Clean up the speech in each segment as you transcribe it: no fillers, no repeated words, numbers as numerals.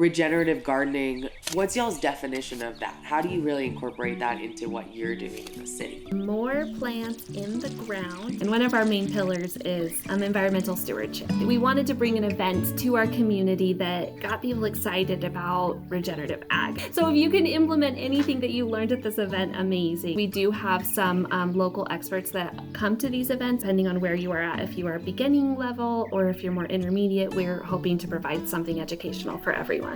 Regenerative gardening, what's y'all's definition of that? How do you really incorporate that into what you're doing in the city? More plants in the ground. And one of our main pillars is environmental stewardship. We wanted to bring an event to our community that got people excited about regenerative ag. So if you can implement anything that you learned at this event, amazing. We do have some local experts that come to these events, depending on where you are at. If you are beginning level or if you're more intermediate, we're hoping to provide something educational for everyone.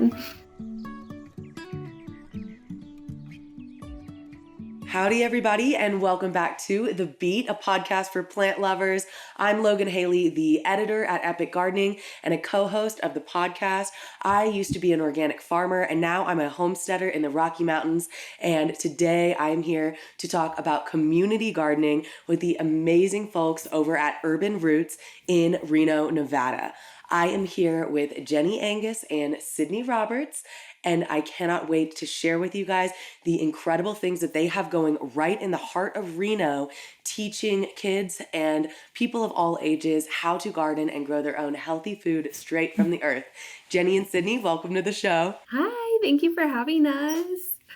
Howdy, everybody, and welcome back to The Beet, a podcast for plant lovers. I'm Logan Haley, the editor at Epic Gardening and a co-host of the podcast. I used to be an organic farmer, and now I'm a homesteader in the Rocky Mountains. And today I'm here to talk about community gardening with the amazing folks over at Urban Roots in Reno, Nevada. I am here with Jenny Angius and Sydney Roberts, and I cannot wait to share with you guys the incredible things that they have going right in the heart of Reno, teaching kids and people of all ages how to garden and grow their own healthy food straight from the earth. Jenny and Sydney, welcome to the show. Hi, thank you for having us.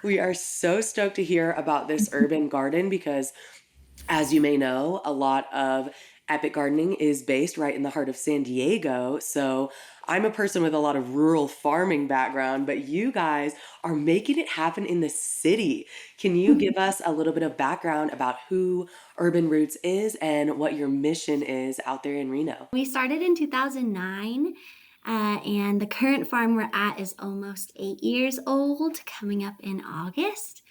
We are so stoked to hear about this urban garden because, as you may know, a lot of Epic Gardening is based right in the heart of San Diego. So I'm a person with a lot of rural farming background, but you guys are making it happen in the city. Can you give us a little bit of background about who Urban Roots is and what your mission is out there in Reno? We started in 2009. And the current farm we're at is almost 8 years old, coming up in August.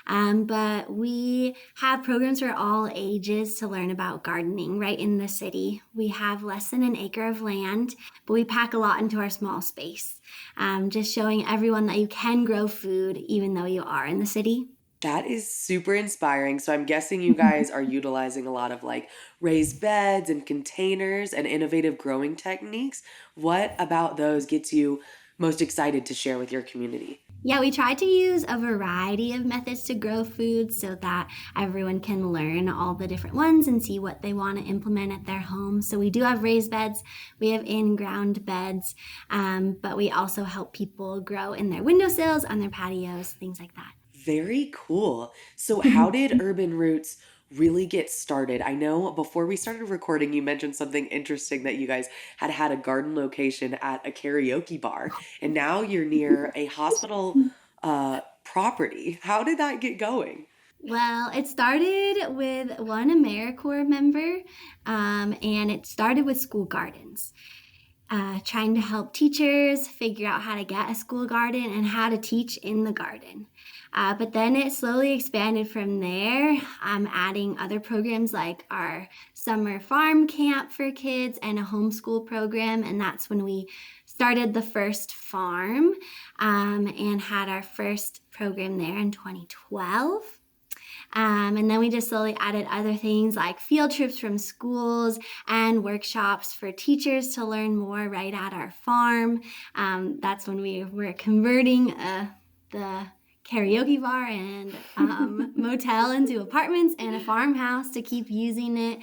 But we have programs for all ages to learn about gardening right in the city. We have less than an acre of land, but we pack a lot into our small space, just showing everyone that you can grow food even though you are in the city. That is super inspiring. So I'm guessing you guys are utilizing a lot of like raised beds and containers and innovative growing techniques. What about those gets you most excited to share with your community? Yeah, we try to use a variety of methods to grow food so that everyone can learn all the different ones and see what they want to implement at their home. So we do have raised beds, we have in-ground beds, but we also help people grow in their windowsills, on their patios, things like that. Very cool. So how did Urban Roots really get started? I know before we started recording, you mentioned something interesting that you guys had a garden location at a karaoke bar, and now you're near a hospital property. How did that get going? Well, it started with one AmeriCorps member, and it started with school gardens. Trying to help teachers figure out how to get a school garden and how to teach in the garden. But then it slowly expanded from there, adding other programs like our summer farm camp for kids and a homeschool program. And that's when we started the first farm and had our first program there in 2012. And then we just slowly added other things like field trips from schools and workshops for teachers to learn more right at our farm. That's when we were converting the karaoke bar and motel into apartments and a farmhouse to keep using it.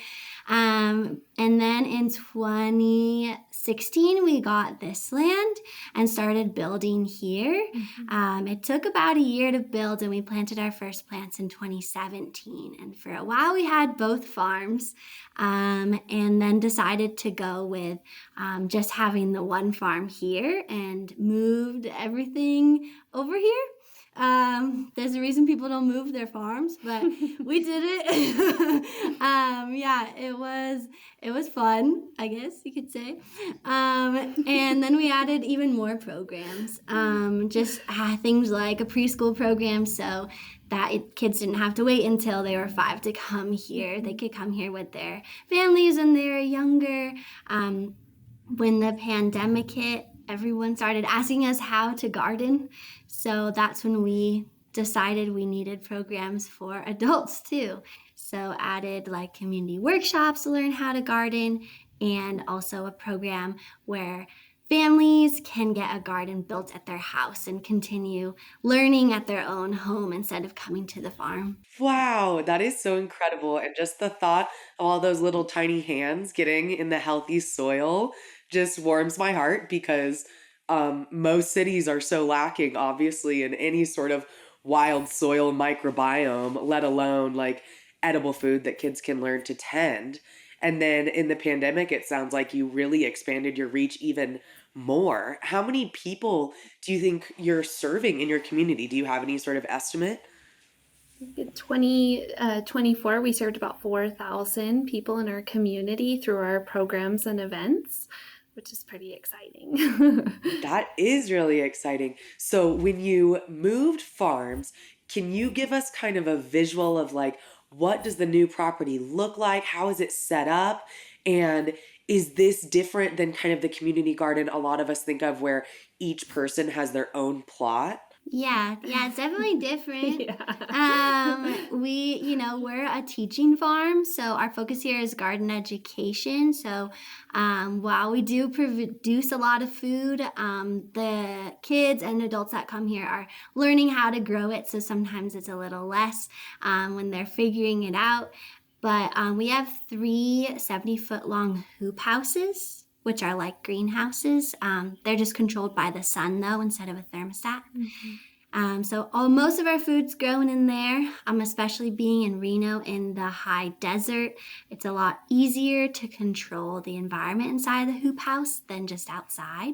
And then in 2016, we got this land and started building here. It took about a year to build, and we planted our first plants in 2017. And for a while, we had both farms, and then decided to go with just having the one farm here and moved everything over here. There's a reason people don't move their farms, but we did it. Yeah, it was fun, I guess you could say. And then we added even more programs, just things like a preschool program so that kids didn't have to wait until they were 5 to come here. They could come here with their families when they were younger. When the pandemic hit, everyone started asking us how to garden. So that's when we decided we needed programs for adults too. So added like community workshops to learn how to garden, and also a program where families can get a garden built at their house and continue learning at their own home instead of coming to the farm. Wow, that is so incredible. And just the thought of all those little tiny hands getting in the healthy soil just warms my heart because Most cities are so lacking, obviously, in any sort of wild soil microbiome, let alone like edible food that kids can learn to tend. And then in the pandemic, it sounds like you really expanded your reach even more. How many people do you think you're serving in your community? Do you have any sort of estimate? In 2024, we served about 4,000 people in our community through our programs and events, which is pretty exciting. That is really exciting. So, when you moved farms, can you give us kind of a visual of like what does the new property look like? How is it set up? And is this different than kind of the community garden a lot of us think of where each person has their own plot? Yeah, it's definitely different. Yeah. We're a teaching farm, so our focus here is garden education. So, while we do produce a lot of food, the kids and adults that come here are learning how to grow it. So sometimes it's a little less when they're figuring it out. But we have three 70-foot long hoop houses, which are like greenhouses. They're just controlled by the sun, though, instead of a thermostat. Most of our food's grown in there, especially being in Reno in the high desert. It's a lot easier to control the environment inside the hoop house than just outside.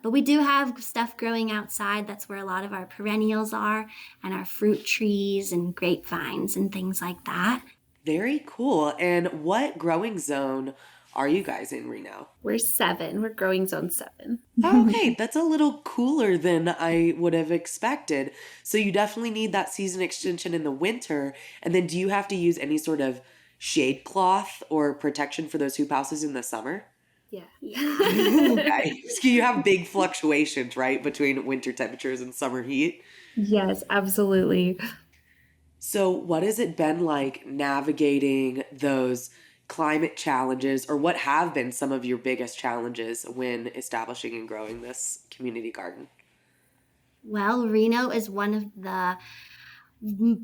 But we do have stuff growing outside. That's where a lot of our perennials are, and our fruit trees and grapevines and things like that. Very cool. And what growing zone are you guys in Reno? We're 7. We're growing zone 7. Okay, that's a little cooler than I would have expected. So you definitely need that season extension in the winter. And then do you have to use any sort of shade cloth or protection for those hoop houses in the summer? Yeah. Okay. So you have big fluctuations, right, between winter temperatures and summer heat. Yes, absolutely. So what has it been like navigating those climate challenges, or what have been some of your biggest challenges when establishing and growing this community garden? Well, Reno is one of the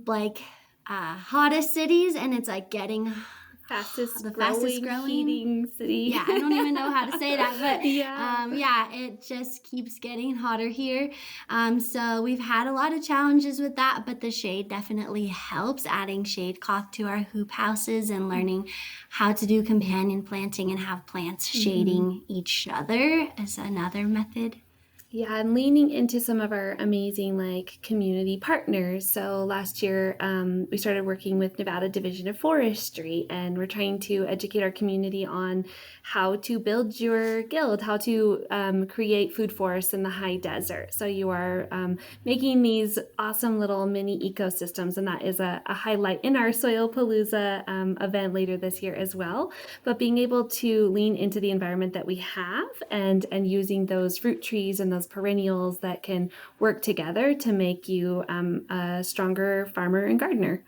like hottest cities, and it's like getting Fastest the growing, fastest growing. heating city. Yeah, I don't even know how to say that, but Yeah. it just keeps getting hotter here. So we've had a lot of challenges with that, but the shade definitely helps. Adding shade cloth to our hoop houses and learning how to do companion planting and have plants shading each other is another method. Yeah, and leaning into some of our amazing like community partners. So last year, we started working with Nevada Division of Forestry, and we're trying to educate our community on how to build your guild, how to create food forests in the high desert. So you are making these awesome little mini ecosystems, and that is a highlight in our Soil Palooza event later this year as well. But being able to lean into the environment that we have and using those fruit trees and those perennials that can work together to make you a stronger farmer and gardener.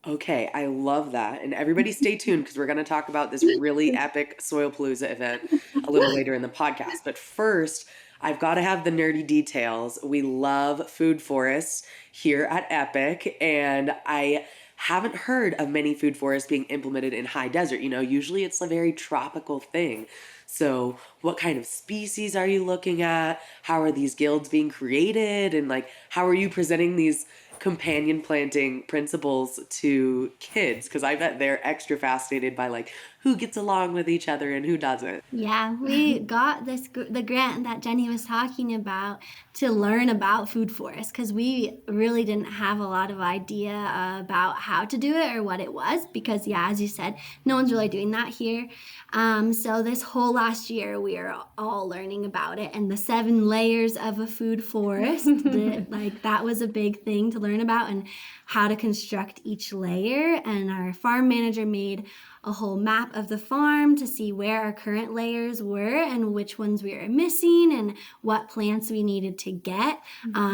Okay, I love that. And everybody stay tuned because we're going to talk about this really epic Soil Palooza event a little later in the podcast. But first, I've got to have the nerdy details. We love food forests here at Epic, and I haven't heard of many food forests being implemented in high desert. Usually it's a very tropical thing. So, what kind of species are you looking at? How are these guilds being created? And like, how are you presenting these companion planting principles to kids? Because I bet they're extra fascinated by like who gets along with each other and who doesn't. Yeah, we got the grant that Jenny was talking about to learn about food forests because we really didn't have a lot of idea about how to do it or what it was because, yeah, as you said, no one's really doing that here. So this whole last year, we are all learning about it and the 7 layers of a food forest. That was a big thing to learn about and how to construct each layer. And our farm manager made a whole map of the farm to see where our current layers were and which ones we were missing and what plants we needed to get.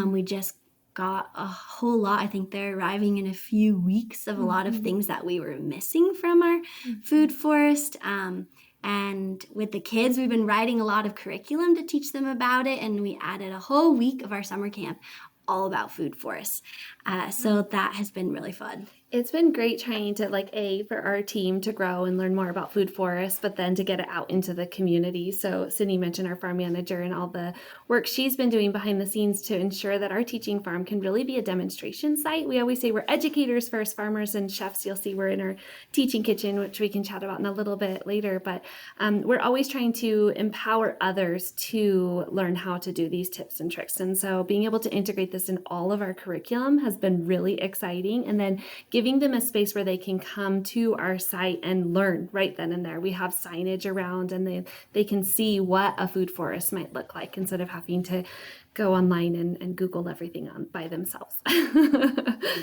We just got a whole lot. I think they're arriving in a few weeks of a lot of things that we were missing from our food forest. And with the kids, we've been writing a lot of curriculum to teach them about it. And we added a whole week of our summer camp all about food forests. So that has been really fun. It's been great trying to for our team to grow and learn more about food forests, but then to get it out into the community. So Sydney mentioned our farm manager and all the work she's been doing behind the scenes to ensure that our teaching farm can really be a demonstration site. We always say we're educators first, farmers and chefs. You'll see we're in our teaching kitchen, which we can chat about in a little bit later. But we're always trying to empower others to learn how to do these tips and tricks. And so being able to integrate this in all of our curriculum has been really exciting. And then giving them a space where they can come to our site and learn right then and there. We have signage around and they can see what a food forest might look like instead of having to go online and Google everything on by themselves.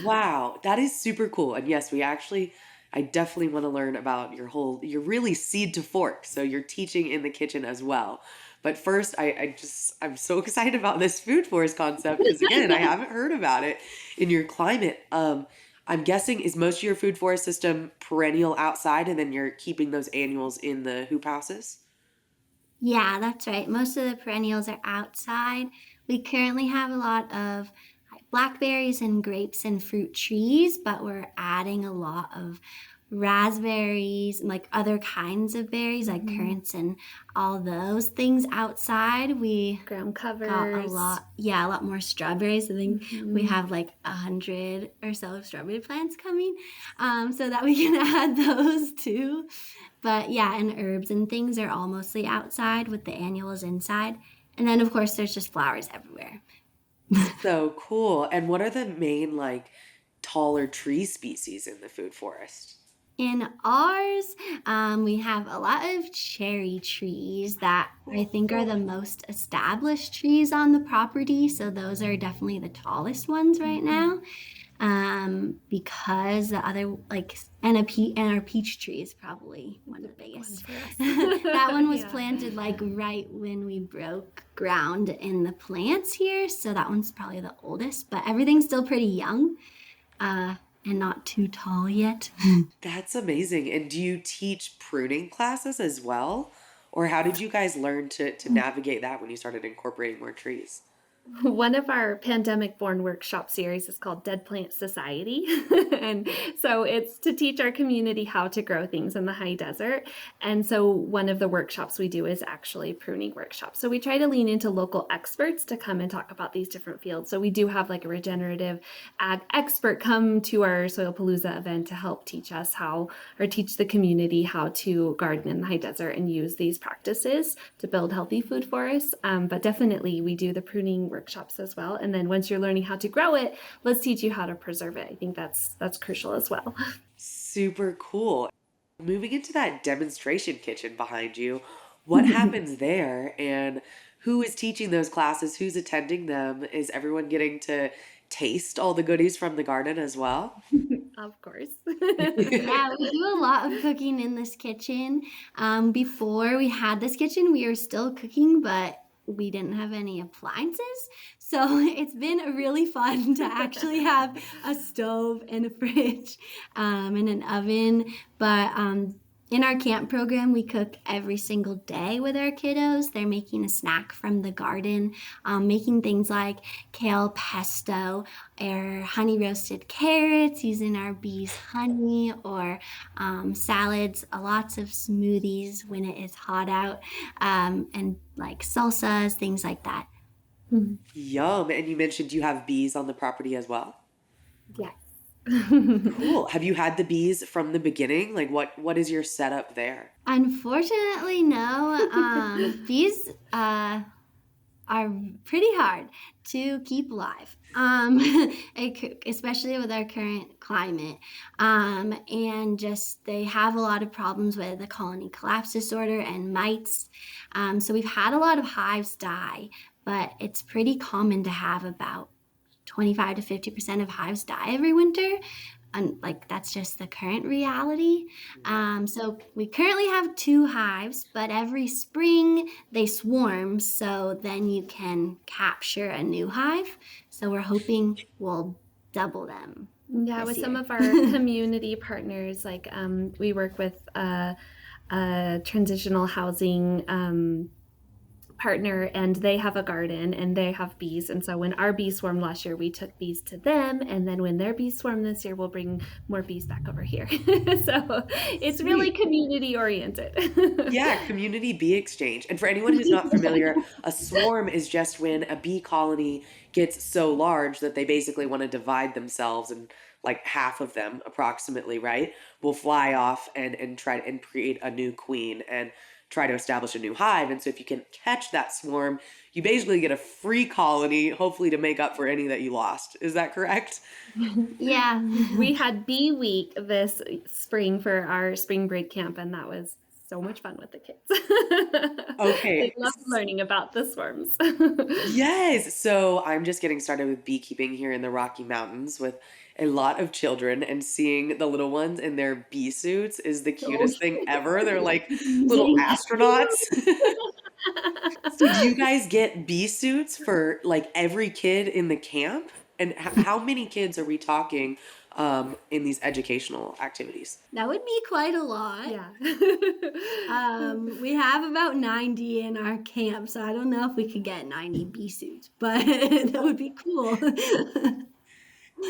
Wow, that is super cool. And yes, I definitely want to learn about you're really seed to fork. So you're teaching in the kitchen as well. But first, I'm so excited about this food forest concept because again, I haven't heard about it in your climate. I'm guessing is most of your food forest system perennial outside and then you're keeping those annuals in the hoop houses? Yeah, that's right. Most of the perennials are outside. We currently have a lot of blackberries and grapes and fruit trees, but we're adding a lot of raspberries and like other kinds of berries, like currants and all those things outside. We Ground got covers. a lot more strawberries. I think we have like 100 or so strawberry plants coming, so that we can add those too. But yeah, and herbs and things are all mostly outside with the annuals inside. And then of course there's just flowers everywhere. So cool. And what are the main like taller tree species in the food forest? In ours, we have a lot of cherry trees that I think are the most established trees on the property. So those are definitely the tallest ones right now. Because the other and our peach tree is probably one of the biggest. That one was planted like right when we broke ground in the plants here, so that one's probably the oldest. But everything's still pretty young, and not too tall yet. That's amazing. And do you teach pruning classes as well? Or how did you guys learn to navigate that when you started incorporating more trees? One of our pandemic born workshop series is called Dead Plant Society. And so it's to teach our community how to grow things in the high desert. And so one of the workshops we do is actually pruning workshops. So we try to lean into local experts to come and talk about these different fields. So we do have like a regenerative ag expert come to our Soil Palooza event to help teach us teach the community how to garden in the high desert and use these practices to build healthy food forests. But definitely we do the pruning workshops as well. And then once you're learning how to grow it, let's teach you how to preserve it. I think that's crucial as well. Super cool. Moving into that demonstration kitchen behind you, what happens there and who is teaching those classes? Who's attending them? Is everyone getting to taste all the goodies from the garden as well? Of course. Yeah, we do a lot of cooking in this kitchen. Before we had this kitchen, we were still cooking, but we didn't have any appliances. So it's been really fun to actually have a stove and a fridge, and an oven. But in our camp program, we cook every single day with our kiddos. They're making a snack from the garden, making things like kale pesto or honey roasted carrots using our bees' honey, or salads, lots of smoothies when it is hot out, and like salsas, things like that. Yum. And you mentioned you have bees on the property as well. Yes. Cool. Have you had the bees from the beginning? Like what is your setup there? Unfortunately, no. These are pretty hard to keep alive, especially with our current climate. And just they have a lot of problems with the colony collapse disorder and mites. So we've had a lot of hives die, but it's pretty common to have about 25 to 50% of hives die every winter. And like that's just the current reality. So we currently have 2 hives, but every spring they swarm. So then you can capture a new hive. So we're hoping we'll double them. Yeah, this with year. some of our community partners, we work with a transitional housing partner and they have a garden and they have bees. And so when our bees swarmed last year, we took bees to them. And then when their bees swarm this year, we'll bring more bees back over here. So it's really Sweet. community oriented. Yeah, community bee exchange. And for anyone who's not familiar, a swarm is just when a bee colony gets so large that they basically want to divide themselves, and like half of them approximately, right, will fly off and try and create a new queen and try to establish a new hive. And so if you can catch that swarm, you basically get a free colony, hopefully to make up for any that you lost. Is that correct? Yeah. We had Bee Week this spring for our spring break camp, and that was so much fun with the kids. They Okay. loved learning about the swarms. Yes. So I'm just getting started with beekeeping here in the Rocky Mountains with a lot of children, and seeing the little ones in their bee suits is the Oh, cutest thing ever. They're like It's little amazing. astronauts. So do you guys get bee suits for like every kid in the camp? And how many kids are we talking in these educational activities? That would be quite a lot. Yeah. We have about 90 in our camp, so I don't know if we could get 90 bee suits, but that would be cool.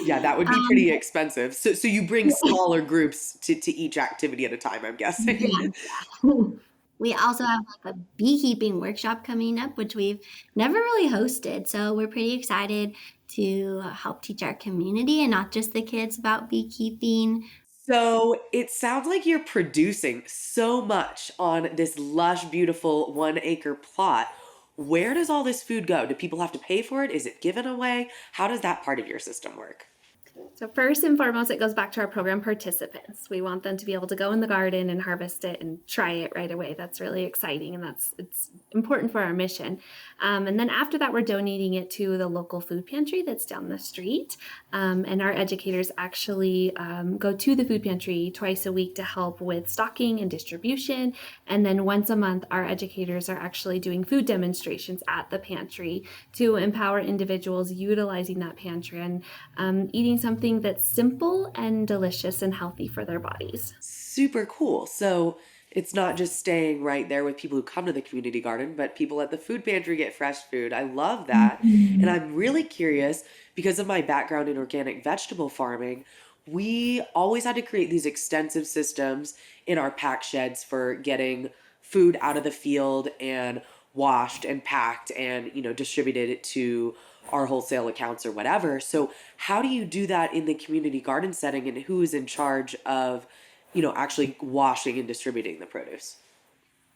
Yeah, that would be pretty expensive. So you bring smaller groups to each activity at a time, I'm guessing. Yeah. We also have like a beekeeping workshop coming up, which we've never really hosted. So we're pretty excited to help teach our community and not just the kids about beekeeping. So it sounds like you're producing so much on this lush, beautiful 1 acre plot. Where does all this food go? Do people have to pay for it? Is it given away? How does that part of your system work? So first and foremost, it goes back to our program participants. We want them to be able to go in the garden and harvest it and try it right away. That's really exciting, and it's important for our mission. And then after that, we're donating it to the local food pantry that's down the street. And our educators actually go to the food pantry twice a week to help with stocking and distribution. And then once a month, our educators are actually doing food demonstrations at the pantry to empower individuals utilizing that pantry and eating something that's simple and delicious and healthy for their bodies. Super cool. So it's not just staying right there with people who come to the community garden, but people at the food pantry get fresh food. I love that. And Mhm. I'm really curious because of my background in organic vegetable farming. We always had to create these extensive systems in our pack sheds for getting food out of the field and washed and packed and, distributed it to our wholesale accounts or whatever. So how do you do that in the community garden setting, and who is in charge of, actually washing and distributing the produce?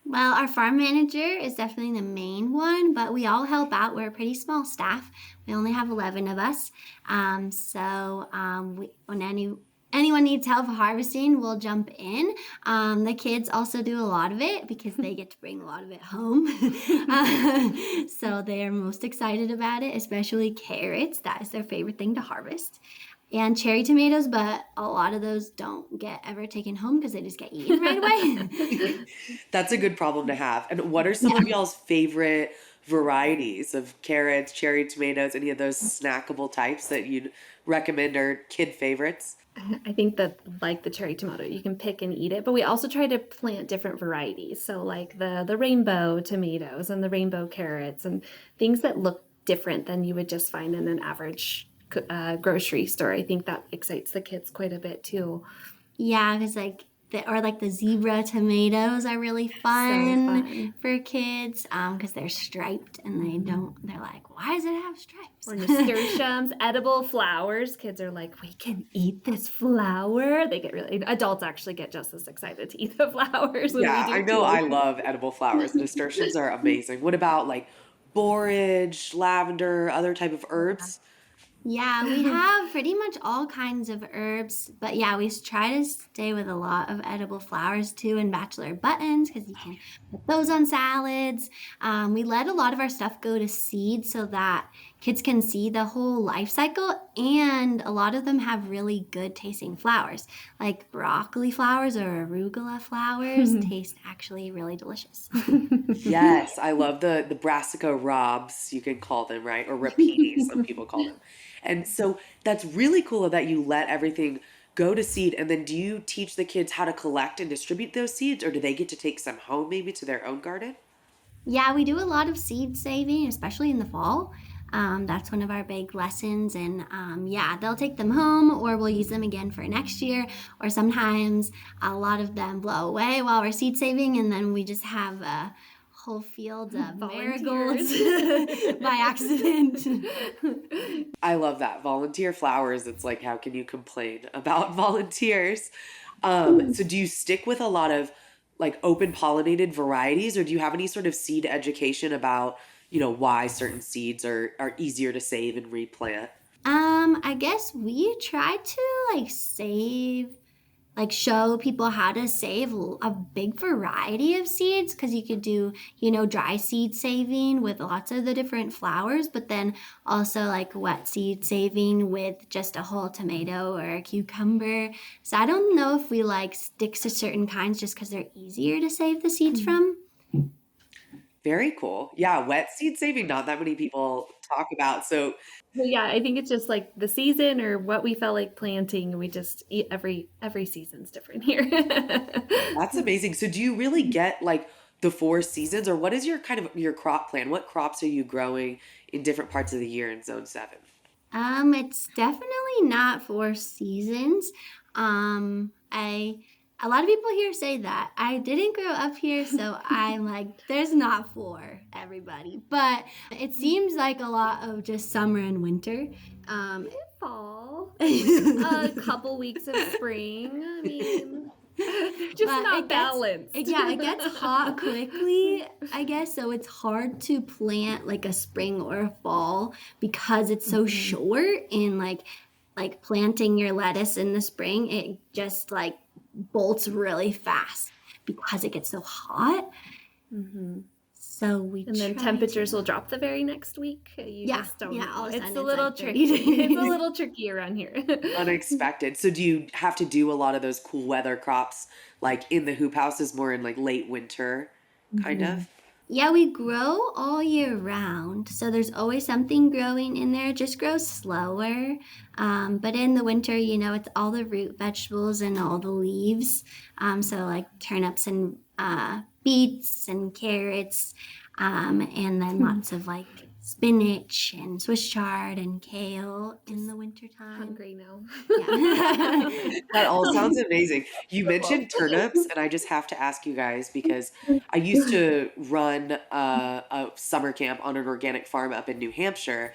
Well, our farm manager is definitely the main one, but we all help out. We're a pretty small staff. We only have 11 of us. When anyone needs help harvesting, we'll jump in. The kids also do a lot of it because they get to bring a lot of it home. So they are most excited about it, especially carrots. That is their favorite thing to harvest. And cherry tomatoes, but a lot of those don't get ever taken home because they just get eaten right away. That's a good problem to have. And what are some Yeah. of y'all's favorite varieties of carrots, cherry tomatoes, any of those snackable types that you'd recommend are kid favorites? I think that like the cherry tomato, you can pick and eat it, but we also try to plant different varieties. So like the rainbow tomatoes and the rainbow carrots and things that look different than you would just find in an average grocery store. I think that excites the kids quite a bit too. Yeah, because like the zebra tomatoes are really So fun fun. for kids because they're striped and they're like, why does it have stripes? Or nasturtiums, edible flowers. Kids are like, we can eat this flower. They get really, adults actually get just as excited to eat the flowers when we Yeah, I do know I too. love edible flowers. Nasturtiums are amazing. What about like borage, lavender, other type of herbs? Yeah, we have pretty much all kinds of herbs, but yeah, we try to stay with a lot of edible flowers too and bachelor buttons because you can put those on salads. We let a lot of our stuff go to seed so that kids can see the whole life cycle, and a lot of them have really good tasting flowers, like broccoli flowers or arugula flowers taste actually really delicious. Yes, I love the brassica robs, you can call them, right? Or rapini, some people call them. And so that's really cool that you let everything go to seed. And then do you teach the kids how to collect and distribute those seeds, or do they get to take some home maybe to their own garden? Yeah, we do a lot of seed saving, especially in the fall. That's one of our big lessons. And yeah, they'll take them home or we'll use them again for next year. Or sometimes a lot of them blow away while we're seed saving, and then we just have a whole field of marigolds by accident. I love that. Volunteer flowers. It's like, how can you complain about volunteers? So do you stick with a lot of like open pollinated varieties, or do you have any sort of seed education about, why certain seeds are easier to save and replant? I guess we try to show people how to save a big variety of seeds, because you could do, dry seed saving with lots of the different flowers, but then also like wet seed saving with just a whole tomato or a cucumber. So I don't know if we like stick to certain kinds just because they're easier to save the seeds from. Very cool. Yeah, wet seed saving, not that many people talk about. So Well, yeah, I think it's just like the season or what we felt like planting. We just eat every season's different here. that's amazing. So do you really get like the four seasons, or what is your kind of your crop plan? What crops are you growing in different parts of the year in Zone 7? It's definitely not for seasons. I A lot of people here say that. I didn't grow up here, so I'm like, there's not for everybody. But it seems like a lot of just summer and winter. Fall, a couple weeks of spring. I mean, just But not balanced. Yeah, it gets hot quickly, I guess. So it's hard to plant like a spring or a fall because it's so short. And like planting your lettuce in the spring, it just like bolts really fast because it gets so hot. So we And then try temperatures to- will drop the very next week. You Yeah, just don't yeah, know. all of a It's sudden a it's little like 30 tricky. It's a degrees. little tricky around here. Unexpected. So do you have to do a lot of those cool weather crops like in the hoop houses more in like late winter kind of? Yeah, we grow all year round. So there's always something growing in there. It just grows slower. But in the winter, it's all the root vegetables and all the leaves. So like turnips and beets and carrots. And then lots of like spinach and Swiss chard and kale in the wintertime. Hungry now. Yeah. That all sounds amazing. You mentioned turnips, and I just have to ask you guys because I used to run a summer camp on an organic farm up in New Hampshire,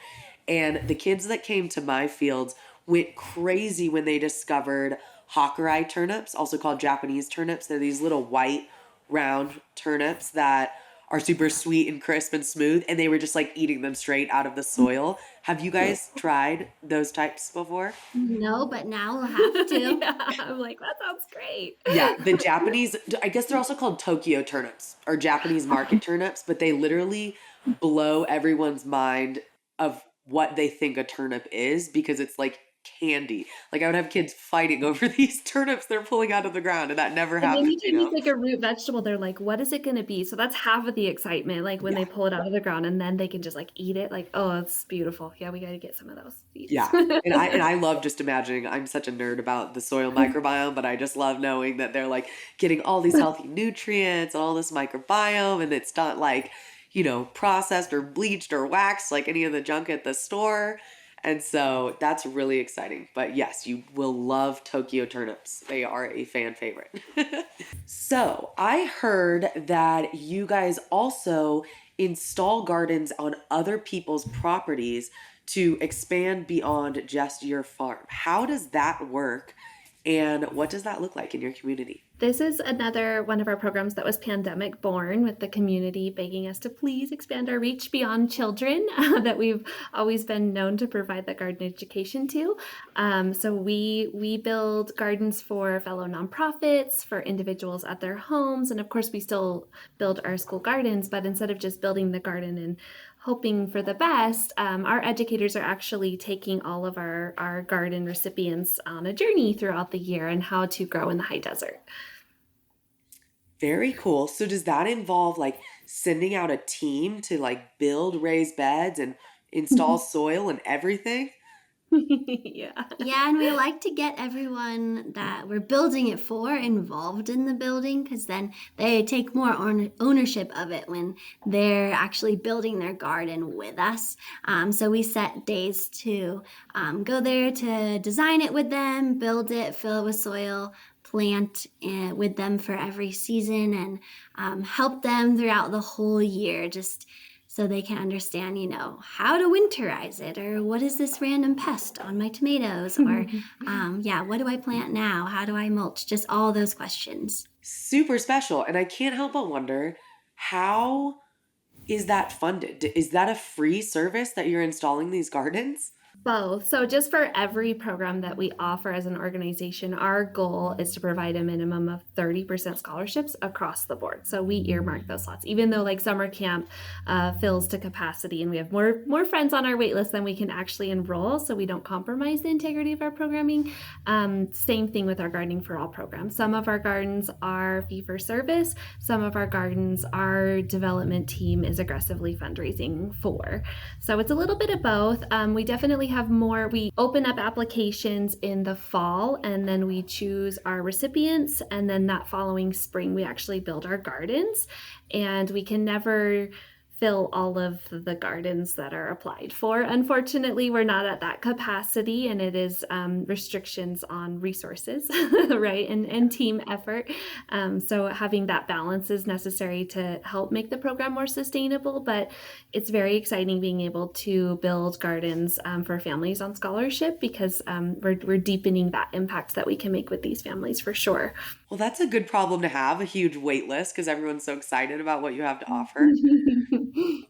and the kids that came to my fields went crazy when they discovered Hakurei turnips, also called Japanese turnips. They're these little white, round turnips that are super sweet and crisp and smooth, and they were just like eating them straight out of the soil. Have you guys tried those types before? No, but now we'll have to. Yeah, I'm like, that sounds great. Yeah, the Japanese, I guess they're also called Tokyo turnips or Japanese market turnips, but they literally blow everyone's mind of what they think a turnip is because it's like candy. Like I would have kids fighting over these turnips they're pulling out of the ground, and that never And happens, anytime it's like a root vegetable, they're like, what is it going to be? So that's half of the excitement, like when Yeah. they pull it out of the ground and then they can just like eat it. Like, oh, it's beautiful. Yeah, we got to get some of those seeds. Yeah. And I love just imagining, I'm such a nerd about the soil microbiome, but I just love knowing that they're like getting all these healthy nutrients and all this microbiome, and it's not like, processed or bleached or waxed like any of the junk at the store. And so that's really exciting. But yes, you will love Tokyo turnips. They are a fan favorite. So I heard that you guys also install gardens on other people's properties to expand beyond just your farm. How does that work? And what does that look like in your community? This is another one of our programs that was pandemic born, with the community begging us to please expand our reach beyond children that we've always been known to provide that garden education to. So we build gardens for fellow nonprofits, for individuals at their homes, and of course we still build our school gardens, but instead of just building the garden and hoping for the best, our educators are actually taking all of our garden recipients on a journey throughout the year on how to grow in the high desert. Very cool. So does that involve like sending out a team to like build raised beds and install soil and everything? Yeah. Yeah, and we like to get everyone that we're building it for involved in the building because then they take more ownership of it when they're actually building their garden with us. So we set days to go there to design it with them, build it, fill it with soil, plant with them for every season, and help them throughout the whole year. Just so they can understand, how to winterize it, or what is this random pest on my tomatoes, or what do I plant now? How do I mulch? Just all those questions. Super special. And I can't help but wonder, how is that funded? Is that a free service that you're installing these gardens? Both. So, just for every program that we offer as an organization, our goal is to provide a minimum of 30% scholarships across the board. So, we earmark those slots, even though like summer camp fills to capacity and we have more friends on our wait list than we can actually enroll. So, we don't compromise the integrity of our programming. Same thing with our Gardening for All program. Some of our gardens are fee for service, some of our gardens our development team is aggressively fundraising for. So, it's a little bit of both. We definitely have more. We open up applications in the fall and then we choose our recipients, and then that following spring we actually build our gardens, and we can never fill all of the gardens that are applied for. Unfortunately, we're not at that capacity, and it is restrictions on resources, right, and team effort. So having that balance is necessary to help make the program more sustainable, but it's very exciting being able to build gardens for families on scholarship, because we're deepening that impact that we can make with these families for sure. Well, that's a good problem to have, a huge wait list, because everyone's so excited about what you have to offer.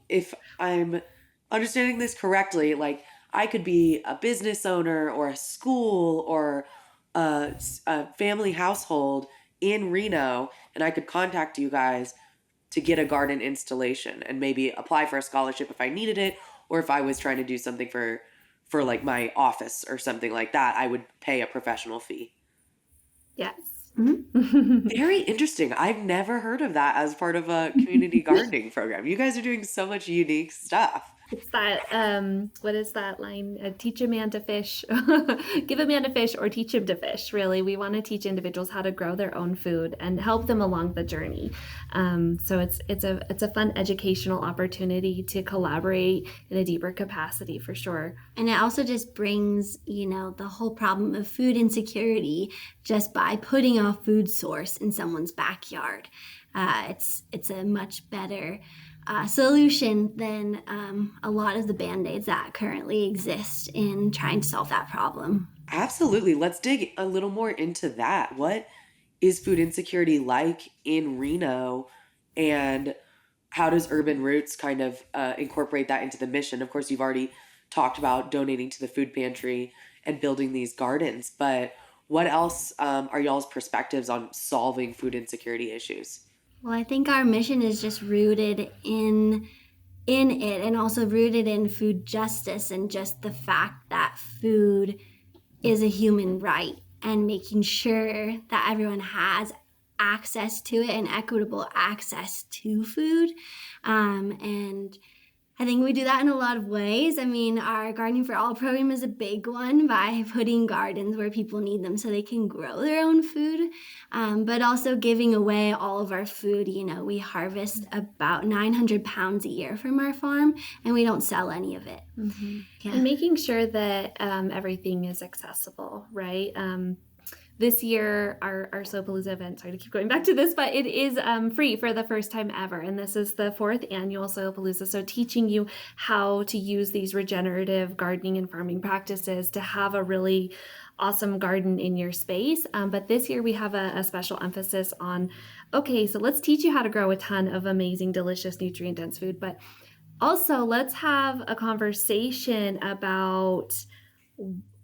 If I'm understanding this correctly, like I could be a business owner or a school or a family household in Reno, and I could contact you guys to get a garden installation and maybe apply for a scholarship if I needed it, or if I was trying to do something for like my office or something like that, I would pay a professional fee. Yes. Very interesting. I've never heard of that as part of a community gardening program. You guys are doing so much unique stuff. It's that, what is that line? Teach a man to fish, give a man a fish, or teach him to fish. Really, we want to teach individuals how to grow their own food and help them along the journey. So it's a fun educational opportunity to collaborate in a deeper capacity for sure. And it also just brings, the whole problem of food insecurity just by putting a food source in someone's backyard. It's a much better solution than a lot of the band-aids that currently exist in trying to solve that problem. Absolutely. Let's dig a little more into that. What is food insecurity like in Reno, and how does Urban Roots kind of incorporate that into the mission? Of course, you've already talked about donating to the food pantry and building these gardens, but what else are y'all's perspectives on solving food insecurity issues? Well, I think our mission is just rooted in it, and also rooted in food justice, and just the fact that food is a human right, and making sure that everyone has access to it and equitable access to food. And I think we do that in a lot of ways. I mean, our Gardening for All program is a big one by putting gardens where people need them so they can grow their own food, but also giving away all of our food. We harvest about 900 pounds a year from our farm, and we don't sell any of it. Mm-hmm. Yeah. And making sure that everything is accessible, right? This year, our Soapalooza event, sorry to keep going back to this, but it is free for the first time ever. And this is the 4th annual Soapalooza. So teaching you how to use these regenerative gardening and farming practices to have a really awesome garden in your space. But this year we have a special emphasis on, okay, so let's teach you how to grow a ton of amazing, delicious, nutrient-dense food. But also let's have a conversation about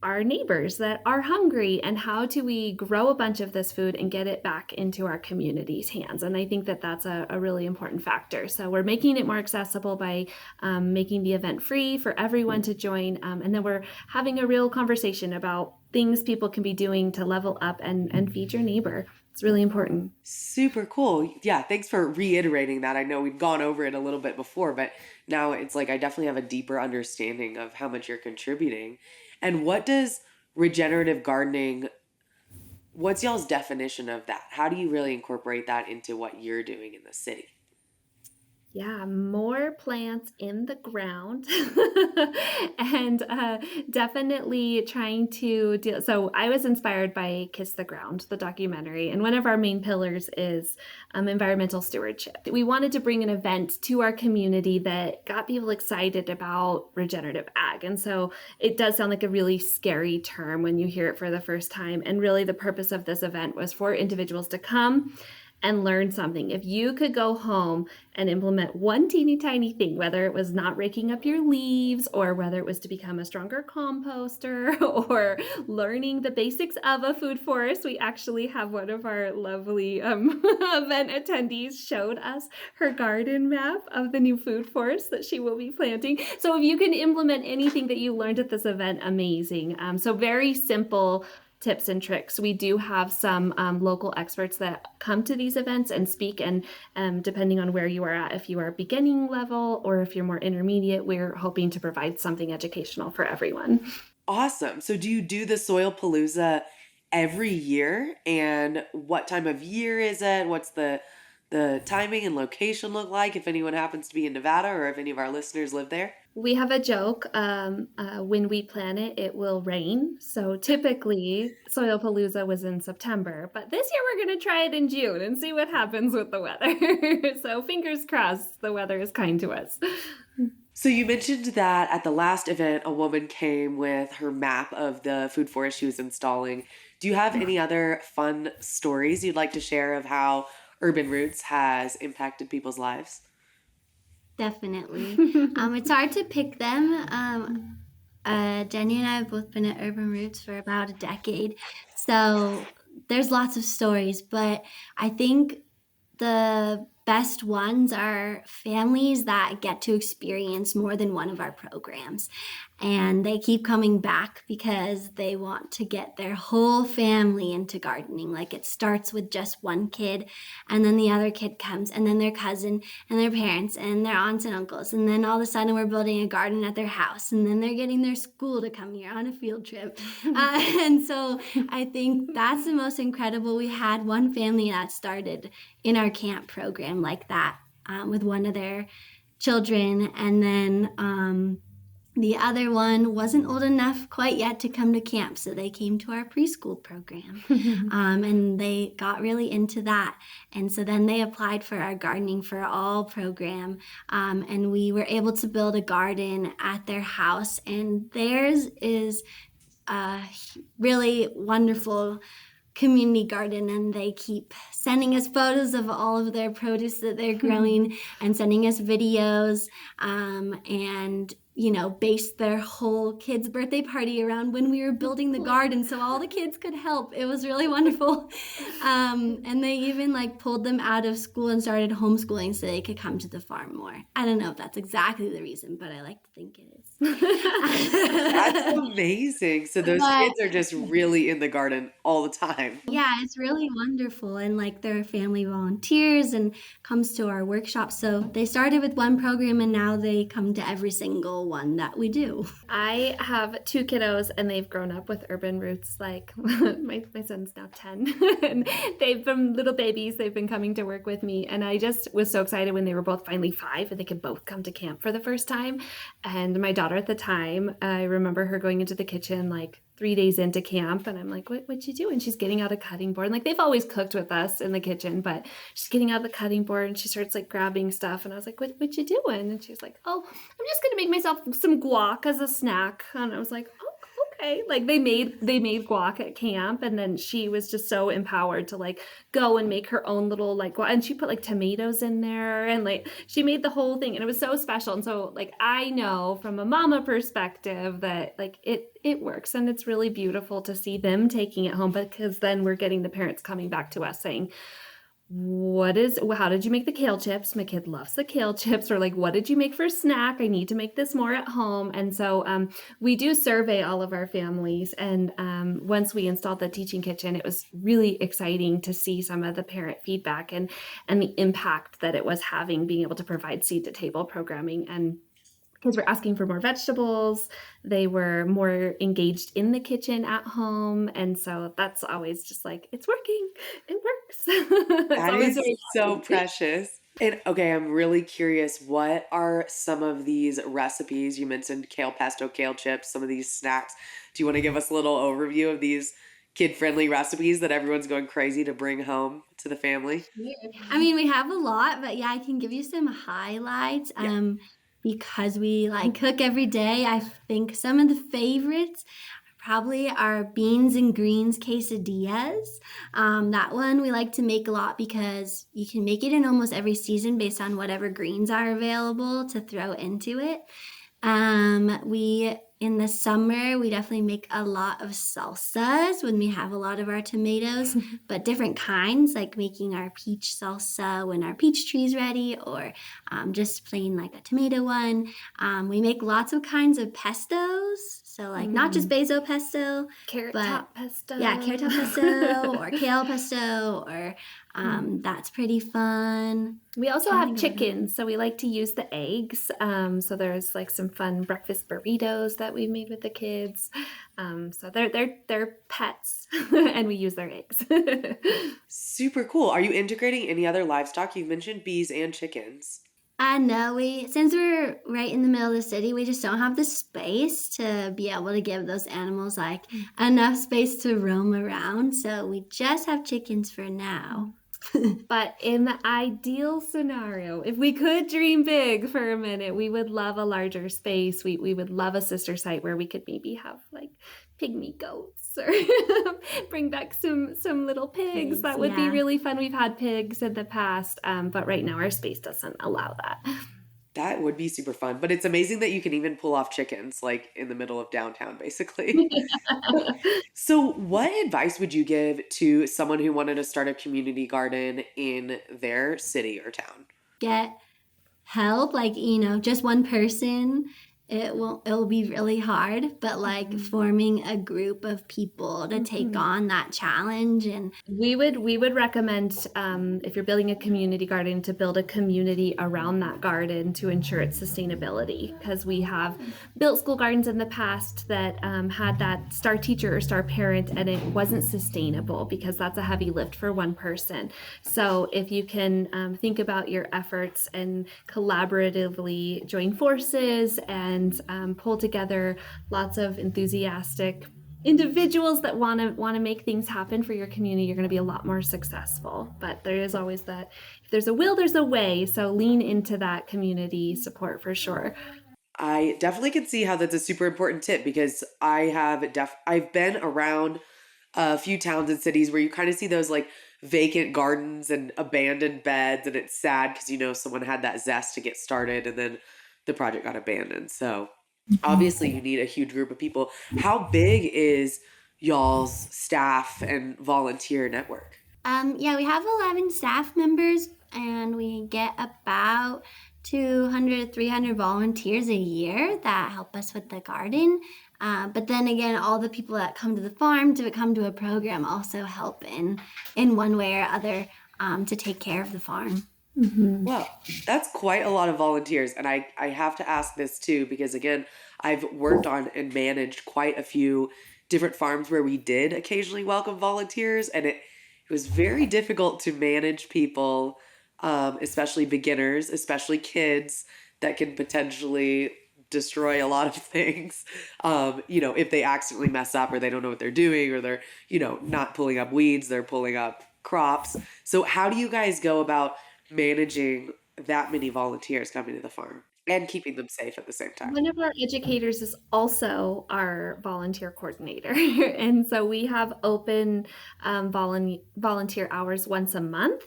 our neighbors that are hungry, and how do we grow a bunch of this food and get it back into our community's hands. And I think that that's a really important factor. So we're making it more accessible by making the event free for everyone to join, and then we're having a real conversation about things people can be doing to level up and feed your neighbor. It's really important. Super cool. Yeah, thanks for reiterating that. I know we'd gone over it a little bit before, but now it's like I definitely have a deeper understanding of how much you're contributing. And what does regenerative gardening, what's y'all's definition of that? How do you really incorporate that into what you're doing in the city? Yeah, more plants in the ground and definitely trying to deal. So I was inspired by Kiss the Ground, the documentary, and one of our main pillars is environmental stewardship. We wanted to bring an event to our community that got people excited about regenerative ag. And so it does sound like a really scary term when you hear it for the first time. And really, the purpose of this event was for individuals to come and learn something. If you could go home and implement one teeny tiny thing, whether it was not raking up your leaves or whether it was to become a stronger composter or learning the basics of a food forest, we actually have one of our lovely event attendees showed us her garden map of the new food forest that she will be planting. So if you can implement anything that you learned at this event, amazing. So very simple tips and tricks. We do have some local experts that come to these events and speak, and depending on where you are at, if you are beginning level or if you're more intermediate, we're hoping to provide something educational for everyone. Awesome. So do you do the Soil Palooza every year? And what time of year is it? What's the timing and location look like if anyone happens to be in Nevada or if any of our listeners live there? We have a joke. When we plan it, it will rain. So typically, Soil Palooza was in September, but this year we're going to try it in June and see what happens with the weather. So fingers crossed, the weather is kind to us. So you mentioned that at the last event, a woman came with her map of the food forest she was installing. Do you have any other fun stories you'd like to share of how Urban Roots has impacted people's lives? Definitely. It's hard to pick them. Jenny and I have both been at Urban Roots for about a decade. So there's lots of stories, but I think the best ones are families that get to experience more than one of our programs. And they keep coming back because they want to get their whole family into gardening. Like it starts with just one kid, and then the other kid comes, and then their cousin, and their parents, and their aunts and uncles. And then all of a sudden, we're building a garden at their house, and then they're getting their school to come here on a field trip. And so I think that's the most incredible. We had one family that started in our camp program like that with one of their children, and then the other one wasn't old enough quite yet to come to camp, so they came to our preschool program, and they got really into that. And so then they applied for our Gardening for All program, and we were able to build a garden at their house, and theirs is a really wonderful community garden, and they keep sending us photos of all of their produce that they're growing and sending us videos, and based their whole kids' birthday party around when we were building the garden so all the kids could help. It was really wonderful. And they even pulled them out of school and started homeschooling so they could come to the farm more. I don't know if that's exactly the reason, but I like to think it is. That's amazing. So those kids are just really in the garden all the time. Yeah, it's really wonderful. And their family volunteers and comes to our workshops. So they started with one program and now they come to every single one that we do. I have 2 kiddos and they've grown up with Urban Roots. My son's now 10 and they've from little babies, they've been coming to work with me. And I just was so excited when they were both finally 5 and they could both come to camp for the first time. And my daughter at the time, I remember her going into the kitchen 3 days into camp, and I'm like, what'd you do? And she's getting out a cutting board. And they've always cooked with us in the kitchen, but she's getting out the cutting board and she starts grabbing stuff. And I was like, what you doing? And she's like, oh, I'm just gonna make myself some guac as a snack. And I was like, oh, okay. They made guac at camp, and then she was just so empowered to go and make her own little guac, and she put tomatoes in there, and she made the whole thing, and it was so special. And so I know from a mama perspective that it works, and it's really beautiful to see them taking it home, because then we're getting the parents coming back to us saying, how did you make the kale chips? My kid loves the kale chips. Or like, what did you make for snack? I need to make this more at home. And so we do survey all of our families. And once we installed the teaching kitchen, it was really exciting to see some of the parent feedback and the impact that it was having, being able to provide seed to table programming. And kids were asking for more vegetables. They were more engaged in the kitchen at home. And so that's always just like, it's working. It works. It's That always is very so happy. precious. And okay, I'm really curious. What are some of these recipes? You mentioned kale pesto, kale chips, some of these snacks. Do you want to give us a little overview of these kid-friendly recipes that everyone's going crazy to bring home to the family? I mean, we have a lot, but yeah, I can give you some highlights. Yeah. Because we like cook every day, I think some of the favorites probably are beans and greens quesadillas. That one we like to make a lot because you can make it in almost every season based on whatever greens are available to throw into it. We in the summer we definitely make a lot of salsas when we have a lot of our tomatoes, but different kinds, like making our peach salsa when our peach tree's ready, or just plain like a tomato one. We make lots of kinds of pestos, so like not just basil pesto, Carrot but top pesto. yeah, carrot top pesto or kale pesto, or that's pretty fun. We also Trying to have think of another. chickens, so we like to use the eggs. So there's like some fun breakfast burritos that we made with the kids. So they're pets, and we use their eggs. Super cool. Are you integrating any other livestock? You've mentioned bees and chickens. No, since we're right in the middle of the city, we just don't have the space to be able to give those animals like enough space to roam around. So we just have chickens for now. But in the ideal scenario, if we could dream big for a minute, we would love a larger space. We would love a sister site where we could maybe have like pygmy goats, or bring back some little pigs. Pigs, That would be yeah. really fun. We've had pigs in the past, but right now our space doesn't allow that. That would be super fun. But it's amazing that you can even pull off chickens like in the middle of downtown, basically. So, what advice would you give to someone who wanted to start a community garden in their city or town? Get help, like, just one person, it'll be really hard, but like forming a group of people to take on that challenge. And We would recommend, if you're building a community garden, to build a community around that garden to ensure its sustainability. Because we have built school gardens in the past that had that star teacher or star parent, and it wasn't sustainable because that's a heavy lift for one person. So if you can think about your efforts and collaboratively join forces and pull together lots of enthusiastic individuals that want to make things happen for your community, you're going to be a lot more successful. But there is always that, if there's a will, there's a way. So lean into that community support for sure. I definitely can see how that's a super important tip because I've been around a few towns and cities where you kind of see those like vacant gardens and abandoned beds, and it's sad because someone had that zest to get started and then the project got abandoned. So obviously you need a huge group of people. How big is y'all's staff and volunteer network? yeah, we have 11 staff members, and we get about 200, 300 volunteers a year that help us with the garden. But then again, all the people that come to the farm to come to a program also help in one way or other to take care of the farm. Well, that's quite a lot of volunteers. And I have to ask this too, because again, I've worked on and managed quite a few different farms where we did occasionally welcome volunteers. And it was very difficult to manage people, especially beginners, especially kids that can potentially destroy a lot of things. If they accidentally mess up or they don't know what they're doing, or they're, not pulling up weeds, they're pulling up crops. So how do you guys go about managing that many volunteers coming to the farm and keeping them safe at the same time? One of our educators is also our volunteer coordinator. And so we have open volunteer hours once a month.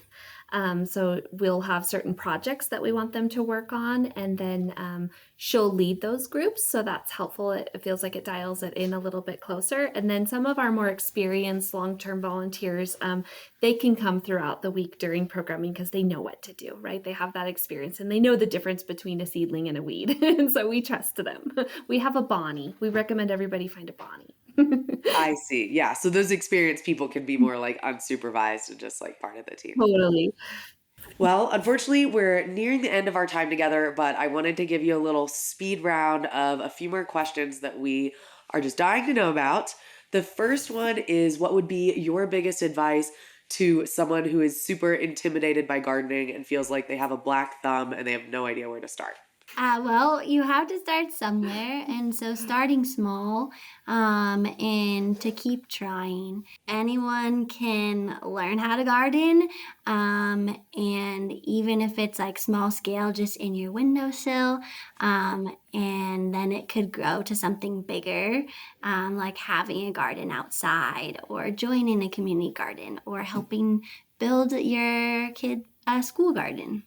So we'll have certain projects that we want them to work on, and then she'll lead those groups. So that's helpful. It feels like it dials it in a little bit closer. And then some of our more experienced long-term volunteers, they can come throughout the week during programming because they know what to do, right? They have that experience and they know the difference between a seedling and a weed. And so we trust them. We have a Bonnie. We recommend everybody find a Bonnie. I see. Yeah. So those experienced people can be more like unsupervised and just like part of the team. Totally. Well, unfortunately, we're nearing the end of our time together, but I wanted to give you a little speed round of a few more questions that we are just dying to know about. The first one is, what would be your biggest advice to someone who is super intimidated by gardening and feels like they have a black thumb and they have no idea where to start? Well, you have to start somewhere, and so starting small, and to keep trying. Anyone can learn how to garden, and even if it's like small scale, just in your windowsill, and then it could grow to something bigger, like having a garden outside, or joining a community garden, or helping build your kid a school garden.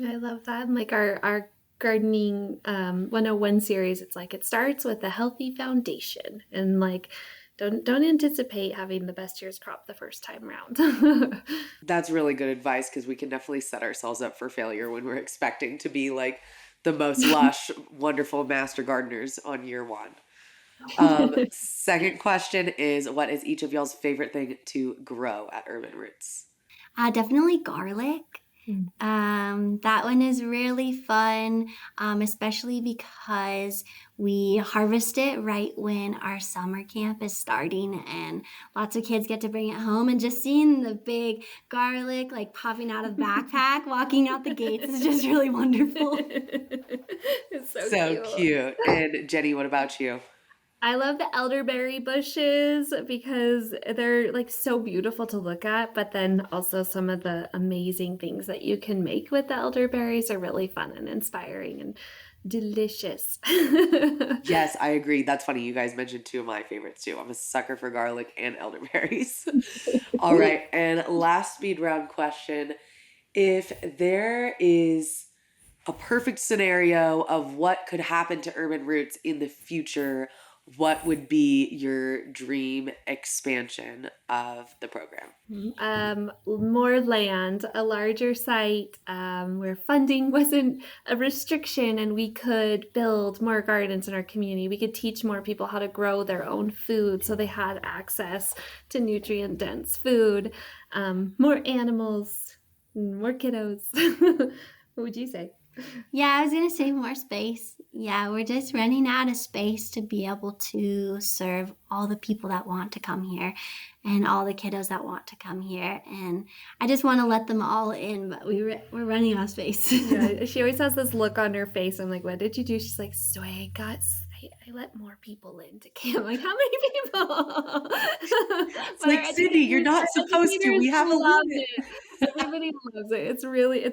I love that. And like our gardening 101 series, it's like it starts with a healthy foundation, and like don't anticipate having the best year's crop the first time around. That's really good advice because we can definitely set ourselves up for failure when we're expecting to be like the most lush, wonderful master gardeners on year one. Second question is, what is each of y'all's favorite thing to grow at Urban Roots? Definitely garlic. That one is really fun, especially because we harvest it right when our summer camp is starting, and lots of kids get to bring it home, and just seeing the big garlic like popping out of backpack, walking out the gates is just really wonderful. It's So cute. And Jenny, what about you? I love the elderberry bushes because they're like so beautiful to look at, but then also some of the amazing things that you can make with the elderberries are really fun and inspiring and delicious. Yes, I agree. That's funny. You guys mentioned two of my favorites too. I'm a sucker for garlic and elderberries. All right. And last speed round question. If there is a perfect scenario of what could happen to Urban Roots in the future, what would be your dream expansion of the program? More land, a larger site, where funding wasn't a restriction and we could build more gardens in our community. We could teach more people how to grow their own food so they had access to nutrient dense food, more animals, more kiddos. What would you say? Yeah, I was going to say more space. Yeah, we're just running out of space to be able to serve all the people that want to come here and all the kiddos that want to come here. And I just want to let them all in, but we're running out of space. Yeah, she always has this look on her face. I'm like, what did you do? She's like, so I let more people into camp. Like, how many people? It's like, Cindy, you're not supposed to. We have a limit. Everybody loves it. It's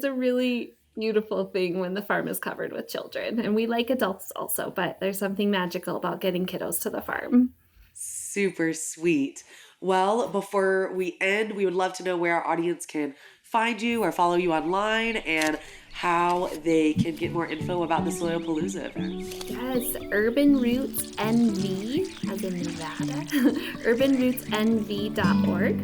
a really beautiful thing when the farm is covered with children. And we like adults also, but there's something magical about getting kiddos to the farm. Super sweet. Well, before we end, we would love to know where our audience can find you or follow you online and how they can get more info about the Soilpalooza event. Yes, Urban Roots NV, as in Nevada, urbanrootsnv.org.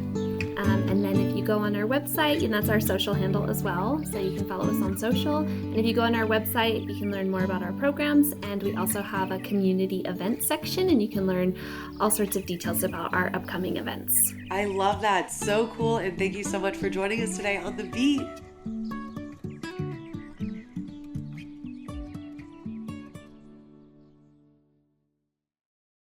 And then if you go on our website, and that's our social handle as well, so you can follow us on social. And if you go on our website, you can learn more about our programs. And we also have a community event section, and you can learn all sorts of details about our upcoming events. I love that. So cool. And thank you so much for joining us today on The Beet.